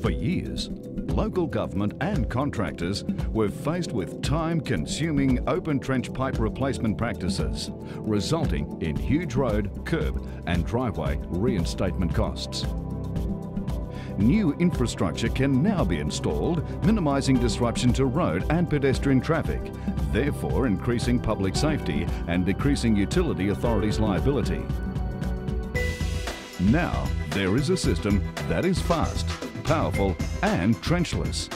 For years, local government and contractors were faced with time-consuming open trench pipe replacement practices, resulting in huge road, curb and driveway reinstatement costs. New infrastructure can now be installed, minimising disruption to road and pedestrian traffic, therefore increasing public safety and decreasing utility authorities' liability. Now, there is a system that is fast, powerful and trenchless.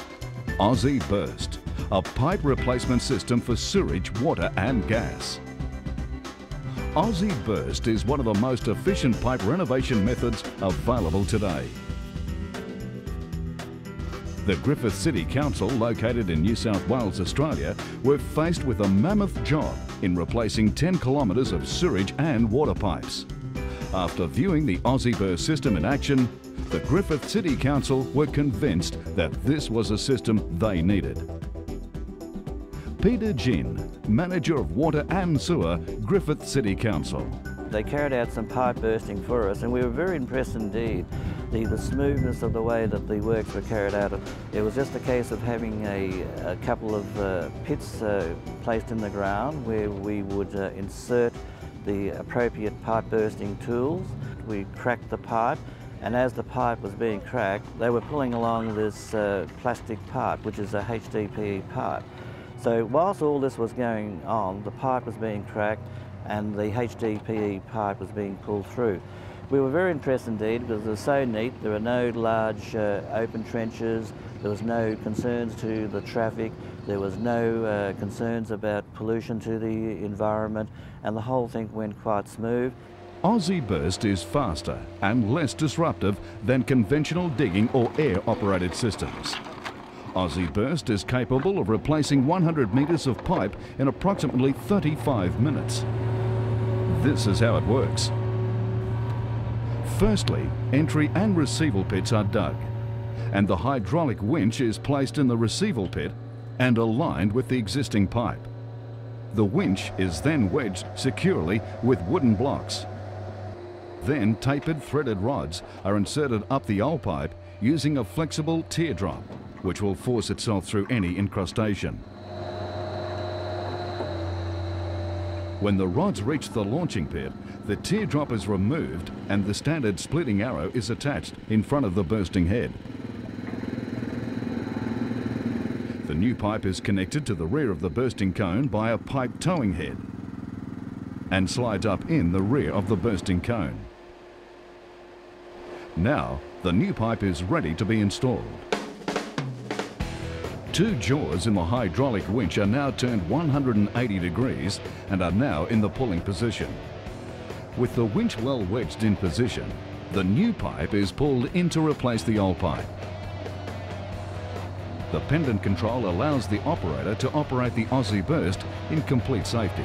Aussie Burst, a pipe replacement system for sewage, water and gas. Aussie Burst is one of the most efficient pipe renovation methods available today. The Griffith City Council, located in New South Wales, Australia, were faced with a mammoth job in replacing 10 kilometres of sewage and water pipes. After viewing the Aussie Burst system in action, the Griffith City Council were convinced that this was a system they needed. Peter Ginn, Manager of Water and Sewer, Griffith City Council. They carried out some pipe bursting for us and we were very impressed indeed. The smoothness of the way that the works were carried out. It was just a case of having a couple of pits placed in the ground where we would insert the appropriate pipe bursting tools. We cracked the pipe, and as the pipe was being cracked, they were pulling along this plastic pipe, which is a HDPE pipe. So whilst all this was going on, the pipe was being cracked and the HDPE pipe was being pulled through. We were very impressed indeed because it was so neat. There were no large open trenches, there was no concerns to the traffic, there was no concerns about pollution to the environment, and the whole thing went quite smooth. Aussie Burst is faster and less disruptive than conventional digging or air-operated systems. Aussie Burst is capable of replacing 100 metres of pipe in approximately 35 minutes. This is how it works. Firstly, entry and receival pits are dug, and the hydraulic winch is placed in the receival pit and aligned with the existing pipe. The winch is then wedged securely with wooden blocks. Then tapered threaded rods are inserted up the old pipe using a flexible teardrop, which will force itself through any incrustation. When the rods reach the launching pit, the teardrop is removed and the standard splitting arrow is attached in front of the bursting head. The new pipe is connected to the rear of the bursting cone by a pipe towing head and slides up in the rear of the bursting cone. Now, the new pipe is ready to be installed. Two jaws in the hydraulic winch are now turned 180 degrees and are now in the pulling position. With the winch well wedged in position, the new pipe is pulled in to replace the old pipe. The pendant control allows the operator to operate the Aussie Burst in complete safety.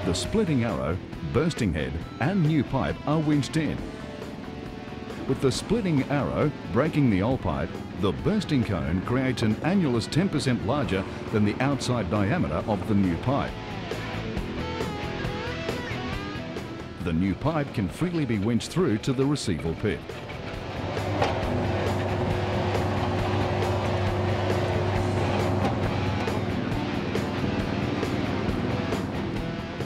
The splitting arrow, bursting head and new pipe are winched in. With the splitting arrow breaking the old pipe, the bursting cone creates an annulus 10% larger than the outside diameter of the new pipe. The new pipe can freely be winched through to the receival pit.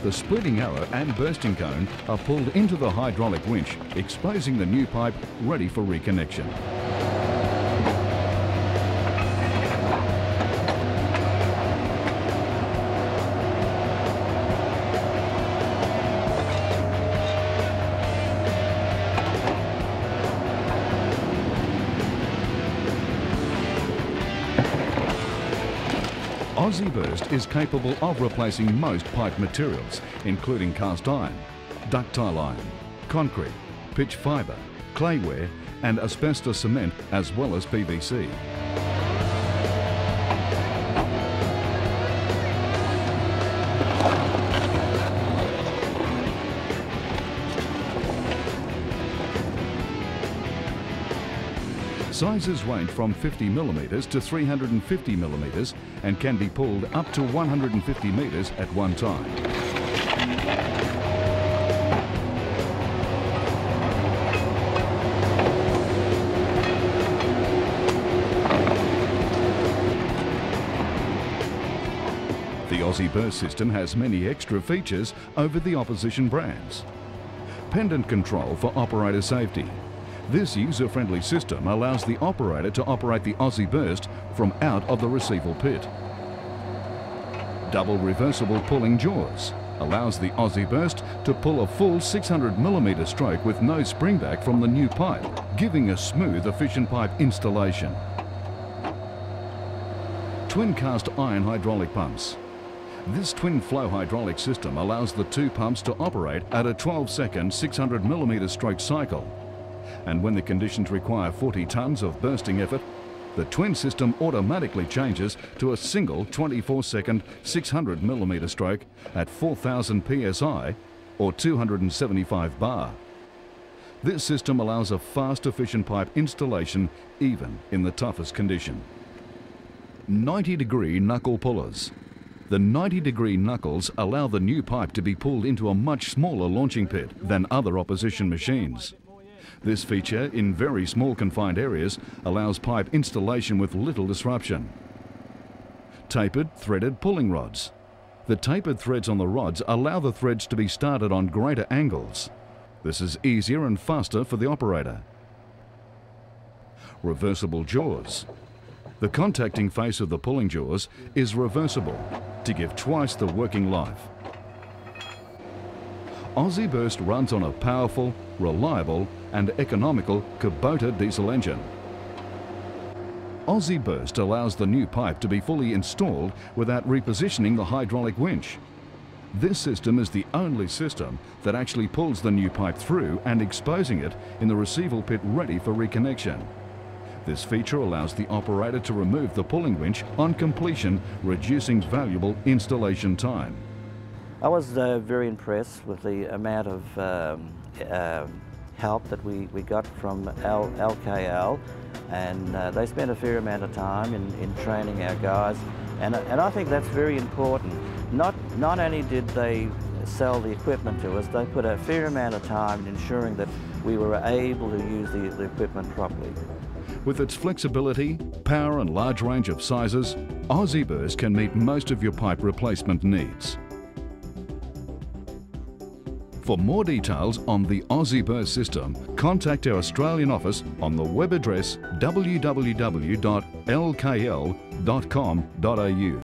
The splitting arrow and bursting cone are pulled into the hydraulic winch, exposing the new pipe ready for reconnection. Aussie Burst is capable of replacing most pipe materials, including cast iron, ductile iron, concrete, pitch fibre, clayware and asbestos cement, as well as PVC. Sizes range from 50mm to 350mm and can be pulled up to 150 metres at one time. Aussie Burst system has many extra features over the opposition brands. Pendant control for operator safety. This user-friendly system allows the operator to operate the Aussie Burst from out of the receival pit. Double reversible pulling jaws allows the Aussie Burst to pull a full 600mm stroke with no springback from the new pipe, giving a smooth, efficient pipe installation. Twin cast iron hydraulic pumps. This twin flow hydraulic system allows the two pumps to operate at a 12-second 600mm stroke cycle. And when the conditions require 40 tonnes of bursting effort, the twin system automatically changes to a single 24-second 600mm stroke at 4,000 psi or 275 bar. This system allows a fast, efficient pipe installation even in the toughest condition. 90-degree knuckle pullers. The 90-degree knuckles allow the new pipe to be pulled into a much smaller launching pit than other opposition machines. This feature, in very small confined areas, allows pipe installation with little disruption. Tapered threaded pulling rods. The tapered threads on the rods allow the threads to be started on greater angles. This is easier and faster for the operator. Reversible jaws. The contacting face of the pulling jaws is reversible to give twice the working life. Aussie Burst runs on a powerful, reliable and economical Kubota diesel engine. Aussie Burst allows the new pipe to be fully installed without repositioning the hydraulic winch. This system is the only system that actually pulls the new pipe through and exposing it in the receival pit ready for reconnection. This feature allows the operator to remove the pulling winch on completion, reducing valuable installation time. I was very impressed with the amount of help that we got from LKL, and they spent a fair amount of time in training our guys, and I think that's very important. Not only did they sell the equipment to us, they put a fair amount of time in ensuring that we were able to use the equipment properly. With its flexibility, power and large range of sizes, Aussie Burst can meet most of your pipe replacement needs. For more details on the Aussie Burst system, contact our Australian office on the web address www.lkl.com.au.